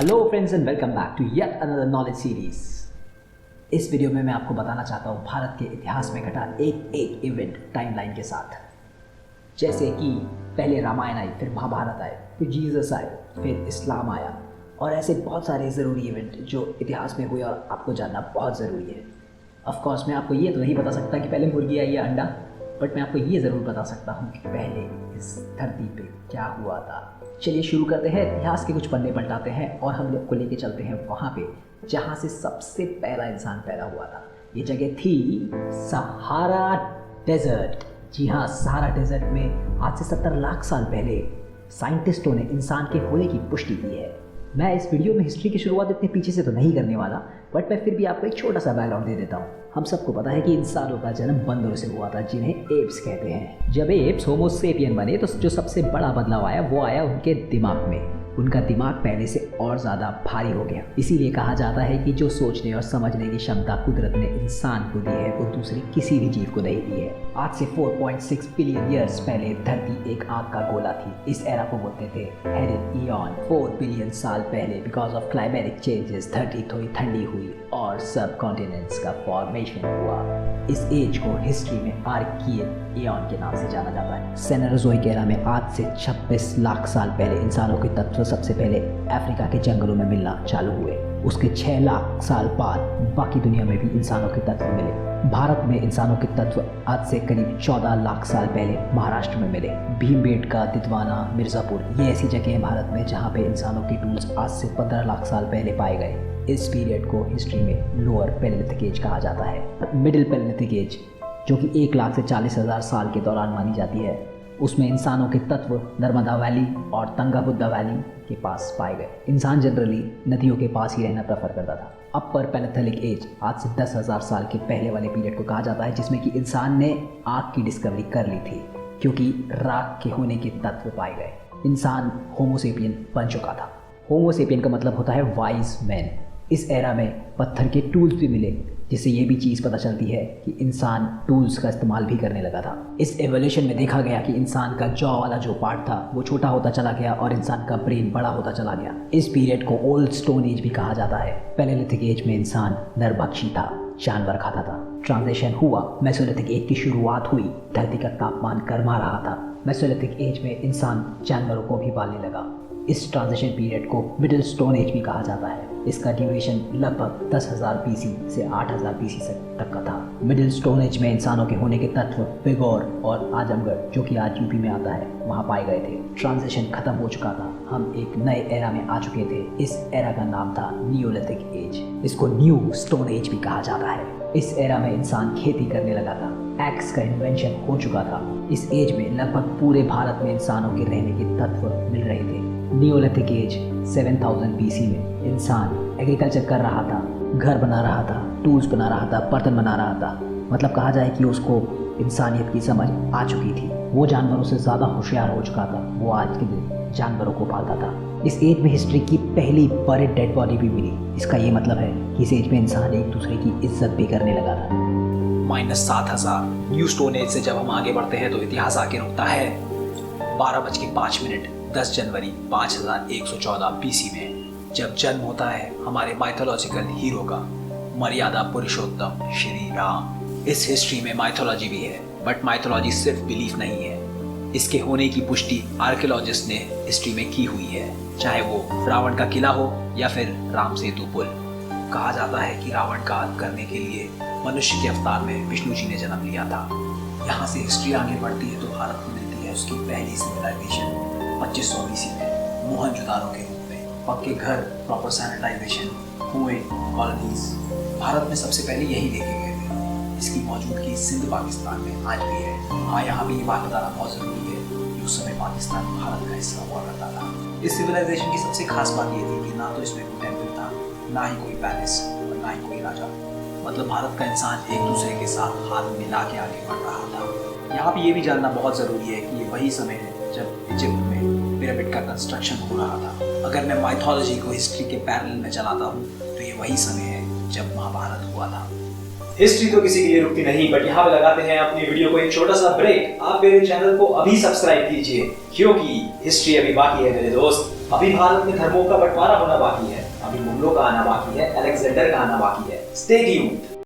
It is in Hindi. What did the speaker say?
Hello friends and welcome back to yet another knowledge series. इस वीडियो में मैं आपको बताना चाहता हूँ भारत के इतिहास में घटा एक इवेंट टाइमलाइन के साथ। जैसे कि पहले रामायण आई, फिर महाभारत आए, फिर जीसस आए, फिर इस्लाम आया और ऐसे बहुत सारे ज़रूरी इवेंट जो इतिहास में हुए और आपको जानना बहुत ज़रूरी है। ऑफ कोर्स मैं आपको ये तो नहीं बता सकता कि पहले मुर्गी आई या अंडा, बट मैं आपको ये ज़रूर बता सकता हूँ कि पहले इस धरती पे क्या हुआ था। चलिए शुरू करते हैं, इतिहास के कुछ पन्ने पलटाते हैं और हम लोग को लेके चलते हैं वहाँ पे जहाँ से सबसे पहला इंसान पैदा हुआ था। ये जगह थी सहारा डेजर्ट। जी हाँ, सहारा डेजर्ट में आज से 70 लाख साल पहले साइंटिस्टों ने इंसान के होने की पुष्टि की है। मैं इस वीडियो में हिस्ट्री की शुरुआत इतने पीछे से तो नहीं करने वाला, बट मैं फिर भी आपको एक छोटा सा बैकग्राउंड दे देता हूँ। हम सबको पता है कि इंसानों का जन्म बंदरों से हुआ था, जिन्हें एप्स कहते हैं। जब एप्स होमो सेपियन बने तो जो सबसे बड़ा बदलाव आया वो आया उनके दिमाग में। उनका दिमाग पहले से और ज़्यादा भारी हो गया। इसीलिए कहा जाता है कि जो सोचने और समझने की क्षमता कुदरत ने इंसान को दी है वो दूसरे किसी भी जीव को नहीं दी है। आज से 4.6 बिलियन ईयर्स पहले धरती एक आग का गोला थी। इस एरा को बोलते थे हेडेड इयॉन। 4 बिलियन साल पहले बिकॉज ऑफ क्लाइमेटिक चेंजेस धरती थोड़ी ठंडी हुई और सब कॉन्टिनेंट्स का फॉर्मेशन हुआ। इस एज को हिस्ट्री में आर्कियन इयॉन के नाम से जाना जाता है। सेनोज़ोइक एरा में आज से 26 लाख साल पहले इंसानों के तत्व सबसे पहले अफ्रीका के जंगलों में मिलना चालू हुए। उसके 6 लाख साल बाद बाकी दुनिया में भी इंसानों के तत्व मिले। भारत में इंसानों के तत्व आज से करीब 14 लाख साल पहले महाराष्ट्र में मिले। भीमबेटका, दितवाना, मिर्ज़ापुर ये ऐसी जगह हैं भारत में जहाँ पे इंसानों के टूल्स आज से 15 लाख साल पहले पाए गए। इस पीरियड को हिस्ट्री में लोअर पैलेलिथिक एज कहा जाता है। मिडिल पैलेलिथिक एज जो कि 1 लाख से 40,000 साल के दौरान मानी जाती है, उसमें इंसानों के तत्व नर्मदा वैली और तंगाबुद्धा वैली के पास पाए गए। इंसान जनरली नदियों के पास ही रहना प्रेफर करता था। अपर पैलेलिथिक एज आज से 10,000 साल के पहले वाले पीरियड को कहा जाता है, जिसमें कि इंसान ने आग की डिस्कवरी कर ली थी क्योंकि राख के होने के तत्व पाए गए। इंसान होमोसेपियन बन चुका था। होमोसेपियन का मतलब होता है वाइज मैन। इस एरा में पत्थर के टूल्स भी मिले, जिससे ये भी चीज़ पता चलती है कि इंसान टूल्स का इस्तेमाल भी करने लगा था। इस एवोल्यूशन में देखा गया कि इंसान का जॉ वाला जो पार्ट था वो छोटा होता चला गया और इंसान का ब्रेन बड़ा होता चला गया। इस पीरियड को ओल्ड स्टोन एज भी कहा जाता है। पैलेलिथिक एज में इंसान नरभक्षी था, जानवर खाता था। ट्रांजिशन हुआ, मेसोलिथिक एज की शुरुआत हुई, धरती का तापमान गर्मा रहा था। मेसोलिथिक एज में इंसान जानवरों को भी पालने लगा। इस ट्रांजिशन पीरियड को मिडिल स्टोन एज भी कहा जाता है। इसका ड्यूरेशन लगभग 10,000 BC से 8,000 BC तक का था। मिडिल स्टोन एज में इंसानों के होने के तत्व बिगौर और आजमगढ़ जो कि आज यूपी में आता है वहाँ पाए गए थे। ट्रांजिशन खत्म हो चुका था, हम एक नए एरा में आ चुके थे। इस एरा का नाम था नियोलिथिक एज। इसको न्यू स्टोन एज भी कहा जाता है। इस एरा में इंसान खेती करने लगा था। एक्स का इन्वेंशन हो चुका था। इस एज में लगभग पूरे भारत में इंसानों के रहने के तत्व मिल रहे थे। नियोलिथिक एज 7000 BC में इंसान एग्रीकल्चर कर रहा था, घर बना रहा था, टूल्स बना रहा था, बर्तन बना रहा था। मतलब कहा जाए कि उसको इंसानियत की समझ आ चुकी थी। वो जानवरों से ज़्यादा होशियार हो चुका था। वो आज के दिन जानवरों को पालता था। इस एज में हिस्ट्री की पहली बड़े डेड बॉडी भी मिली। इसका ये मतलब है कि इस एज में इंसान एक दूसरे की इज्जत भी करने लगा था। -7000 न्यू स्टोन एज से जब हम आगे बढ़ते हैं तो इतिहास आगे रुकता है 12:05 10 जनवरी 5114 BC में, जब जन्म होता है हमारे माइथोलॉजिकल हीरो का, मर्यादा पुरुषोत्तम श्री राम। इस हिस्ट्री में माइथोलॉजी भी है, बट माइथोलॉजी सिर्फ बिलीफ नहीं है। इसके होने की पुष्टि आर्कियोलॉजिस्ट ने हिस्ट्री में की हुई है, चाहे वो रावण का किला हो या फिर राम सेतु पुल। कहा जाता है कि रावण का अंत करने के लिए मनुष्य के अवतार में विष्णु जी ने जन्म लिया था। यहाँ से हिस्ट्री आगे बढ़ती है तो भारत को मिलती है उसकी पहली सिविलाइजेशन 2500 BC में मोहनजोदारो के रूप में। पक्के घर, प्रॉपर सैनिटाइजेशन, कुएं, कॉलोनीज भारत में सबसे पहले यही देखे गए थे। इसकी मौजूदगी सिंध पाकिस्तान में आज भी है। हाँ, यहाँ भी ये बात बताना बहुत ज़रूरी है कि उस समय पाकिस्तान भारत का हिस्सा हुआ करता था। इस सिविलाइजेशन की सबसे खास बात ये थी कि ना तो इसमें कोई टेम्पल था, ना ही कोई पैलेस और ना ही कोई राजा। मतलब भारत का इंसान एक दूसरे के साथ हाथ मिला के आगे बढ़ रहा था। यहाँ पे ये भी जानना बहुत ज़रूरी है कि ये वही समय है जब इजिप्ट में पिरामिड का कंस्ट्रक्शन हो रहा था। अगर मैं माइथोलॉजी को हिस्ट्री के पैरेलल में चलाता हूँ तो ये वही समय है जब महाभारत हुआ था। हिस्ट्री तो किसी के लिए रुकती नहीं, बट यहाँ पे लगाते हैं अपनी वीडियो को एक छोटा सा ब्रेक। आप मेरे चैनल को अभी सब्सक्राइब कीजिए, क्योंकि हिस्ट्री अभी बाकी है मेरे दोस्त। अभी भारत में धर्मों का बंटवारा होना बाकी है, अभी मुगलों का आना बाकी है, अलेक्जेंडर का आना बाकी है। Stay tuned.